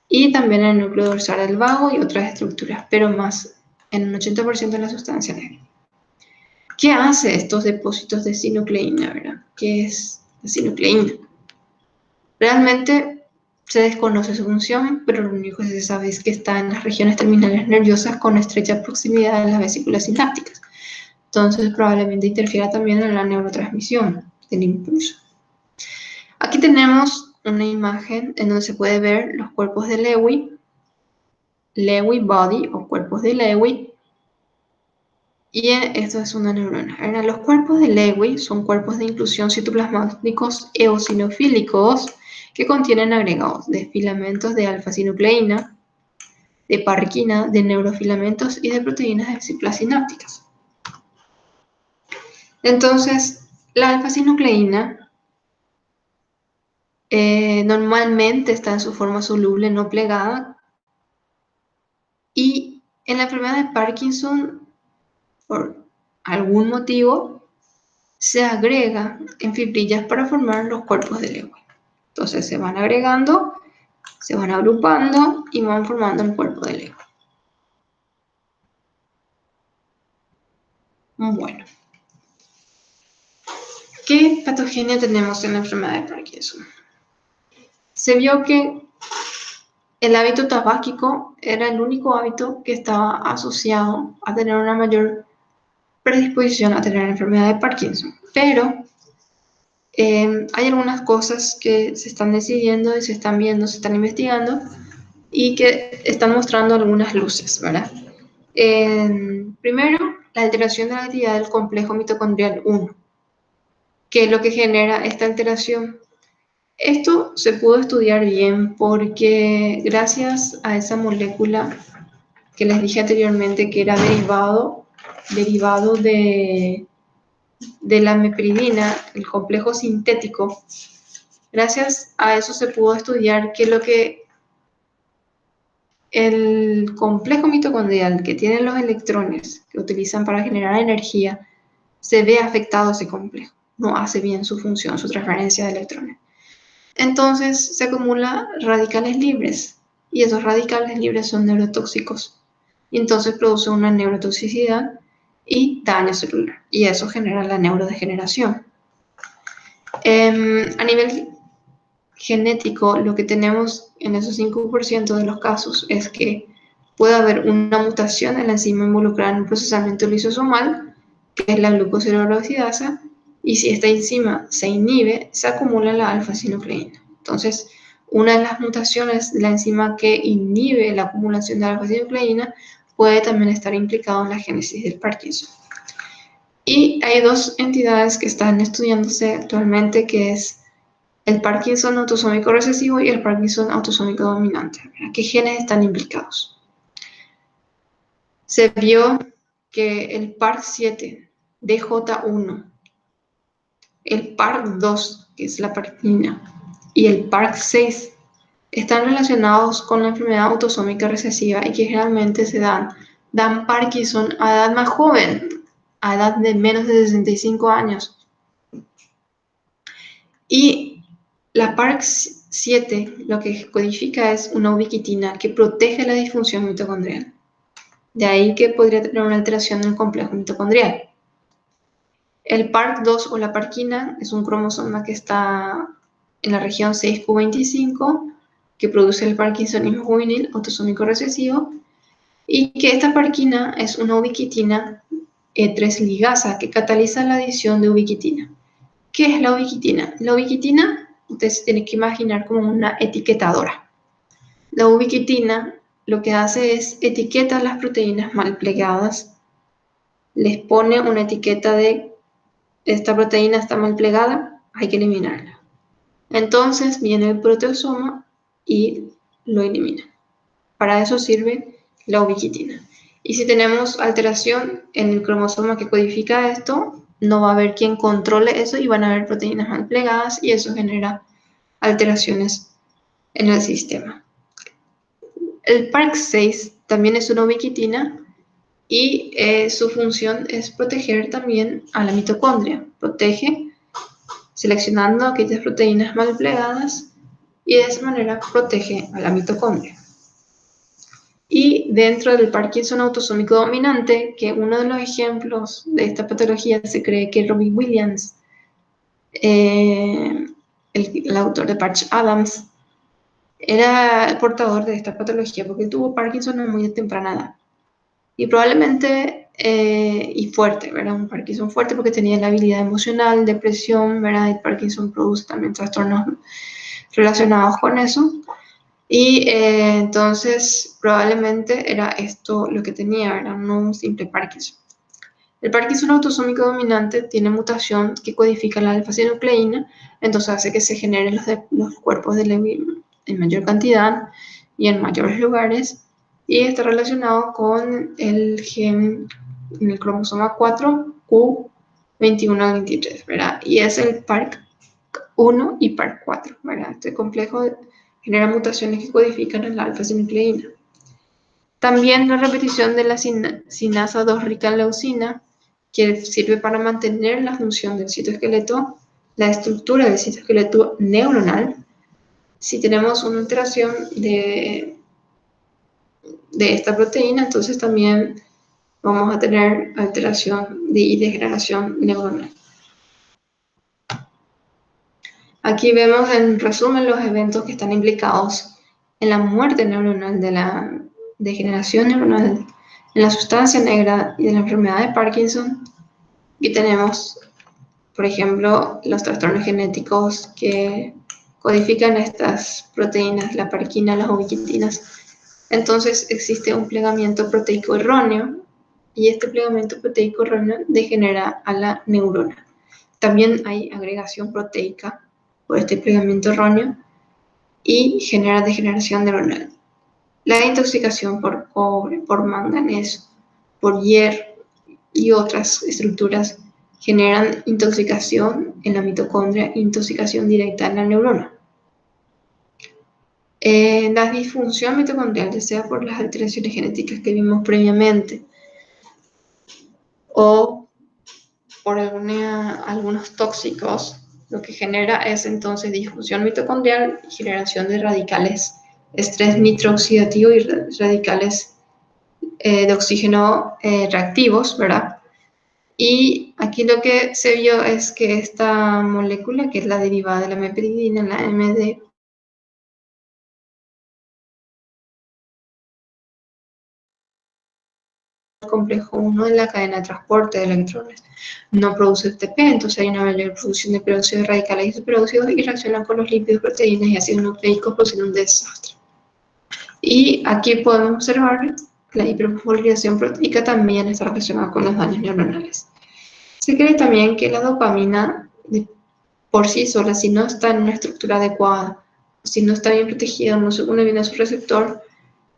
Y también en el núcleo dorsal del vago y otras estructuras, pero más en un 80% en la sustancia negra. ¿Qué hace estos depósitos de sinucleína, verdad? ¿Qué es la sinucleína? Realmente se desconoce su función, pero lo único que se sabe es que está en las regiones terminales nerviosas con estrecha proximidad a las vesículas sinápticas. Entonces probablemente interfiera también en la neurotransmisión del impulso. Aquí tenemos una imagen en donde se puede ver los cuerpos de Lewy body o cuerpos de Lewy, y esto es una neurona. Ahora, los cuerpos de Lewy son cuerpos de inclusión citoplasmáticos eosinofílicos que contienen agregados de filamentos de alfa-sinucleína, de parquina, de neurofilamentos y de proteínas de vesículas sinápticas. Entonces, la alfa-sinucleína normalmente está en su forma soluble no plegada, y en la enfermedad de Parkinson, por algún motivo, se agrega en fibrillas para formar los cuerpos de Lewy. Entonces se van agregando, se van agrupando y van formando el cuerpo de Lewy. Bueno, ¿qué patogenia tenemos en la enfermedad de Parkinson? Se vio que el hábito tabáquico era el único hábito que estaba asociado a tener una mayor predisposición a tener la enfermedad de Parkinson. Pero hay algunas cosas que se están decidiendo y se están viendo, se están investigando y que están mostrando algunas luces, ¿verdad? Primero, la alteración de la actividad del complejo mitocondrial 1, que es lo que genera esta alteración. Esto se pudo estudiar bien porque gracias a esa molécula que les dije anteriormente que era derivado de la mepridina, el complejo sintético, gracias a eso se pudo estudiar que lo que el complejo mitocondrial que tiene los electrones que utilizan para generar energía, se ve afectado ese complejo, no hace bien su función, su transferencia de electrones. Entonces se acumulan radicales libres y esos radicales libres son neurotóxicos y entonces produce una neurotoxicidad y daño celular y eso genera la neurodegeneración. A nivel genético, lo que tenemos en esos 5% de los casos es que puede haber una mutación en la enzima involucrada en el procesamiento lisosomal, que es la glucocerebrosidasa, y si esta enzima se inhibe, se acumula la alfa-sinucleína. Entonces, una de las mutaciones de la enzima que inhibe la acumulación de alfa-sinucleína puede también estar implicado en la génesis del Parkinson. Y hay dos entidades que están estudiándose actualmente, que es el Parkinson autosómico recesivo y el Parkinson autosómico dominante. ¿Qué genes están implicados? Se vio que el PARC7, DJ1, el PARC2, que es la parquina, y el PARC6 están relacionados con la enfermedad autosómica recesiva y que generalmente dan Parkinson a edad más joven, a edad de menos de 65 años. Y la PARC7 lo que codifica es una ubiquitina que protege la disfunción mitocondrial. De ahí que podría tener una alteración en el complejo mitocondrial. El PARC2 o la parquina es un cromosoma que está en la región 6q25 que produce el parkinsonismo juvenil autosómico recesivo y que esta parquina es una ubiquitina E3 ligasa que cataliza la adición de ubiquitina. ¿Qué es la ubiquitina? La ubiquitina, ustedes se tienen que imaginar como una etiquetadora. La ubiquitina lo que hace es etiquetar las proteínas mal plegadas, les pone una etiqueta de esta proteína está mal plegada, hay que eliminarla. Entonces viene el proteasoma y lo elimina. Para eso sirve la ubiquitina. Y si tenemos alteración en el cromosoma que codifica esto, no va a haber quien controle eso y van a haber proteínas mal plegadas y eso genera alteraciones en el sistema. El PARC6 también es una ubiquitina y su función es proteger también a la mitocondria. Protege seleccionando aquellas proteínas mal plegadas y de esa manera protege a la mitocondria. Y dentro del Parkinson autosómico dominante, que uno de los ejemplos de esta patología se cree que Robin Williams, el autor de Patch Adams, era el portador de esta patología porque tuvo Parkinson a muy temprana edad. Y probablemente, y fuerte, ¿verdad? Un Parkinson fuerte porque tenía la habilidad emocional, depresión, ¿verdad? Y Parkinson produce también trastornos relacionados con eso. Y entonces probablemente era esto lo que tenía, era no un simple Parkinson. El Parkinson autosómico dominante tiene mutación que codifica la alfa-sinucleína, entonces hace que se generen los cuerpos de Lewy en mayor cantidad y en mayores lugares, y está relacionado con el gen en el cromosoma 4q 21 al 23, ¿verdad? Y es el PARC 1 y PARC 4, ¿verdad? Este complejo genera mutaciones que codifican en la alfa-sinucleína. También la repetición de la sinasa 2 rica en leucina, que sirve para mantener la función del citoesqueleto, la estructura del citoesqueleto neuronal. Si tenemos una alteración de esta proteína, entonces también vamos a tener alteración y degeneración neuronal. Aquí vemos en resumen los eventos que están implicados en la muerte neuronal, de la degeneración neuronal, en la sustancia negra y de la enfermedad de Parkinson. Aquí tenemos, por ejemplo, los trastornos genéticos que codifican estas proteínas, la parquina, las ubiquitinas. Entonces existe un plegamiento proteico erróneo y este plegamiento proteico erróneo degenera a la neurona. También hay agregación proteica por este plegamiento erróneo y genera degeneración neuronal. La intoxicación por cobre, por manganeso, por hierro y otras estructuras generan intoxicación en la mitocondria, intoxicación directa en la neurona. La disfunción mitocondrial, ya sea por las alteraciones genéticas que vimos previamente o por algunos tóxicos, lo que genera es entonces disfunción mitocondrial y generación de radicales estrés nitrooxidativo y radicales de oxígeno reactivos, ¿verdad? Y aquí lo que se vio es que esta molécula, que es la derivada de la meperidina, la MD, complejo 1 de la cadena de transporte de electrones. No produce ATP, entonces hay una mayor producción de peróxidos de radicales y superóxidos y reaccionan con los lípidos, proteínas y ácidos nucleicos, produciendo un desastre. Y aquí podemos observar que la hiperfosforilación proteica también está relacionada con los daños neuronales. Se cree también que la dopamina por sí sola, si no está en una estructura adecuada, si no está bien protegida, no se une bien a su receptor,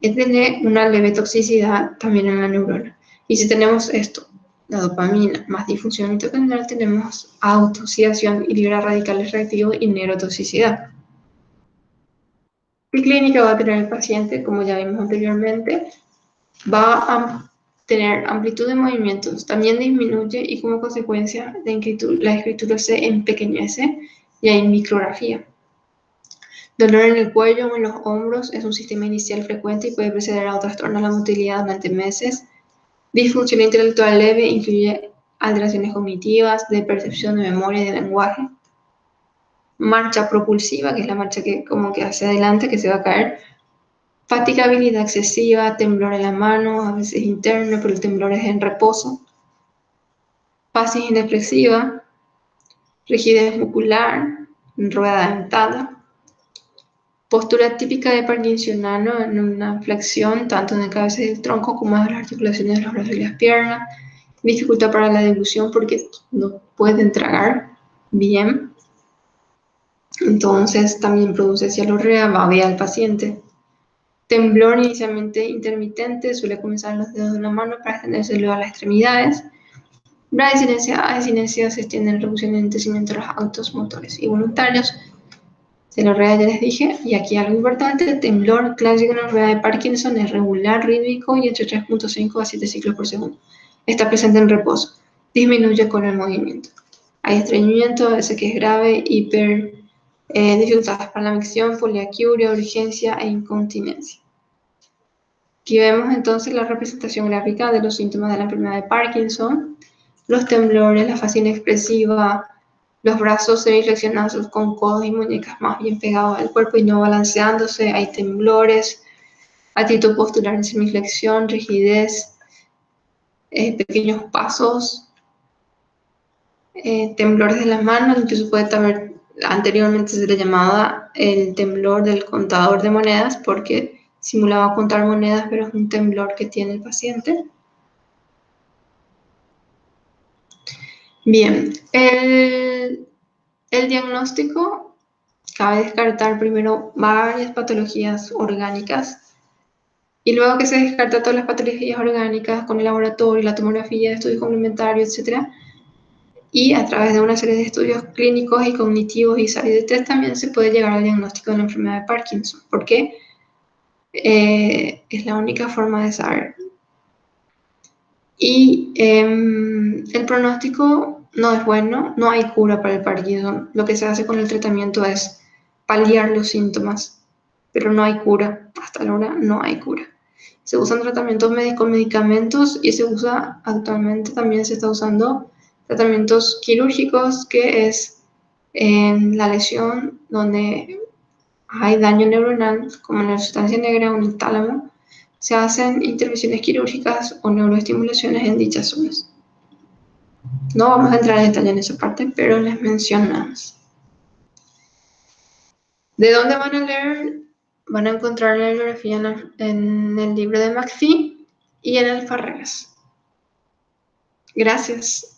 tiene una leve toxicidad también en la neurona. Y si tenemos esto, la dopamina más disfunción mitocondrial, tenemos autooxidación y libera radicales reactivos y neurotoxicidad. ¿Qué clínica va a tener el paciente? Como ya vimos anteriormente, va a tener amplitud de movimientos, también disminuye y como consecuencia la escritura se empequeñece y hay micrografía. Dolor en el cuello o en los hombros es un sistema inicial frecuente y puede preceder a un trastorno de la motilidad durante meses. Disfunción intelectual leve incluye alteraciones cognitivas, de percepción, de memoria y de lenguaje. Marcha propulsiva, que es la marcha que como que hacia adelante, que se va a caer. Fatigabilidad excesiva, temblor en la mano, a veces interno, pero el temblor es en reposo. Facies inexpresiva, rigidez muscular, rueda dentada. Postura típica de parkinsoniano en una flexión tanto en el cabeza y el tronco como en las articulaciones de los brazos y las piernas. Dificultad para la deglución porque no pueden tragar bien. Entonces también produce cialorrea, babea al paciente. Temblor inicialmente intermitente, suele comenzar en los dedos de la mano para extenderse luego a las extremidades. Bradicinesia se extiende en reducción y enlentecimiento de los autos motores y voluntarios. Cialorrea ya les dije, y aquí algo importante, temblor clásico en la rueda de Parkinson es regular, rítmico y entre 3.5 a 7 ciclos por segundo. Está presente en reposo, disminuye con el movimiento. Hay estreñimiento, a veces que es grave, dificultades para la micción, poliaquiuria, urgencia e incontinencia. Aquí vemos entonces la representación gráfica de los síntomas de la enfermedad de Parkinson, los temblores, la facie inexpresiva, los brazos semiflexionados con codos y muñecas más bien pegados al cuerpo y no balanceándose, hay temblores, actitud postular en semiflexión, rigidez, pequeños pasos, temblores de las manos, incluso puede haber, anteriormente se le llamaba el temblor del contador de monedas porque simulaba contar monedas, pero es un temblor que tiene el paciente. Bien, el diagnóstico, cabe descartar primero varias patologías orgánicas y luego que se descarta todas las patologías orgánicas con el laboratorio, la tomografía, estudios complementarios, etc., y a través de una serie de estudios clínicos y cognitivos y side test también se puede llegar al diagnóstico de la enfermedad de Parkinson, porque es la única forma de saber. Y el pronóstico no es bueno, no hay cura para el Parkinson. Lo que se hace con el tratamiento es paliar los síntomas, pero no hay cura. Hasta ahora no hay cura. Se usan tratamientos con medicamentos y se usa actualmente también se está usando tratamientos quirúrgicos, que es en la lesión donde hay daño neuronal, como en la sustancia negra o en el tálamo, se hacen intervenciones quirúrgicas o neuroestimulaciones en dichas zonas. No vamos a entrar en detalle en esa parte, pero les mencionamos. ¿De dónde van a leer? Van a encontrar la bibliografía en el libro de McPhee y en el Farreras. Gracias.